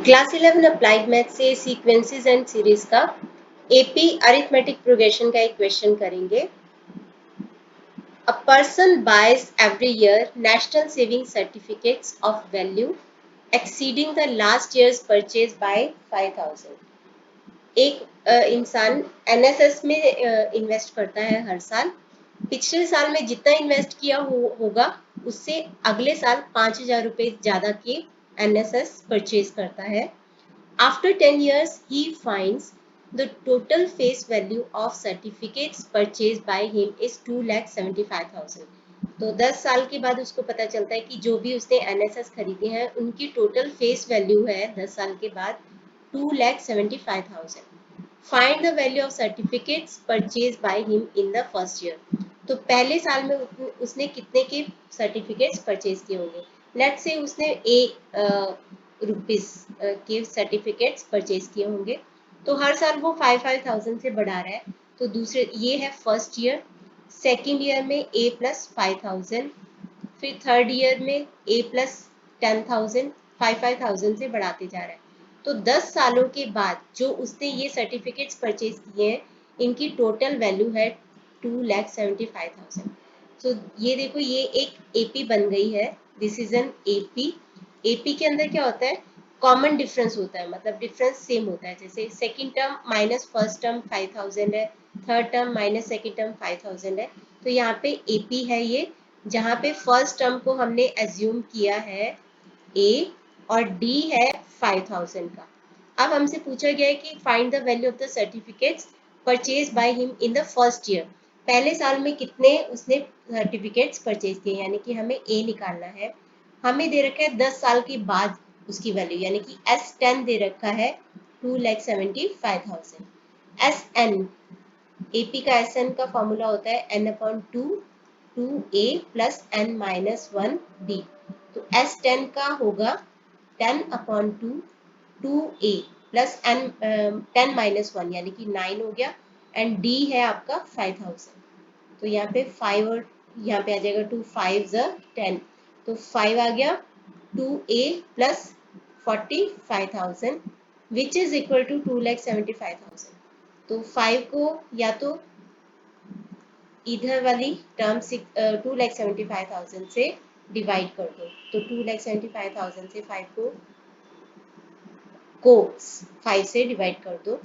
Class 11 applied math से sequences and series का AP arithmetic progression का एक क्वेश्चन करेंगे। A person boys every year national saving certificates of value exceeding the last years purchase by 5000। एक इंसान NSS में invest करता है हर साल। पिछले साल में जितना इन्वेस्ट किया होगा उससे अगले साल 5000 रुपए ज्यादा के एनएसएस परचेज करता है। After 10 years, he finds the total face value of certificates purchased by him is 2,75,000। तो 10 साल के बाद उसको पता चलता है कि जो भी उसने एनएसएस खरीदे हैं उनकी टोटल फेस वैल्यू है 10 साल के बाद 2,75,000। Find the value of certificates purchase by him in the first year. तो पहले साल में उसने कितने के सर्टिफिकेट्स परचेज किए होंगे। लेट से उसने रुपीस के सर्टिफिकेट्स परचेज किए होंगे, तो हर साल वो 5,000 से बढ़ा रहा है। तो दूसरे ये है फर्स्ट ईयर, सेकेंड ईयर में ए प्लस 5,000, फिर थर्ड ईयर में ए प्लस 10,000, 5,000 से बढ़ाते जा रहा है। तो 10 सालों के बाद जो उसने ये सर्टिफिकेट्स परचेज किए हैं इनकी टोटल वैल्यू है 2,75,000। तो ये देखो ये एक एपी बन गई है। This is an AP. AP के अंदर क्या होता है, कॉमन डिफरेंस होता है, मतलब डिफरेंस सेम होता है। जैसे second term minus first term 5,000 है, third term minus second term 5,000 है। तो यहाँ पे एपी है ये, जहाँ पे फर्स्ट टर्म को हमने एज्यूम किया है ए और डी है 5,000 का। अब हमसे पूछा गया है कि find the value of the certificates purchase by him in the first year. पहले साल में कितने उसने सर्टिफिकेट्स परचेज किए, यानी कि हमें ए निकालना है। हमें दे रखा है 10 साल के बाद उसकी वैल्यू, यानी कि S10 दे रखा है 2,75,000। SN, एपी का SN का फॉर्मूला होता है n/2 2a plus n minus 1d। तो S10 का होगा 10/2 2a प्लस n 10 माइनस 1 यानी कि 9 हो गया, एंड d है आपका 5,000। तो यहाँ पे 5 और यहाँ पे आ जाएगा 2 5 10, तो 5 आ गया 2a plus 45,000 which is equal to 2,75,000। तो 5 को या तो इधर वाली टर्म 2,75,000 से डिवाइड कर दो, तो 2,75,000 से 5 को 5 से डिवाइड कर दो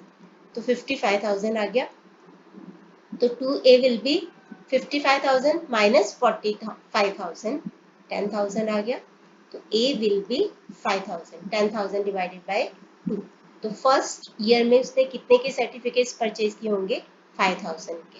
तो 55,000 आ गया। तो 2a विल बी 55,000 माइनस 45,000, 10,000 आ गया। तो a will be 5,000, 10,000 divided by 2। तो फर्स्ट ईयर में उसने कितने के सर्टिफिकेट्स परचेज किए होंगे, 5,000 के।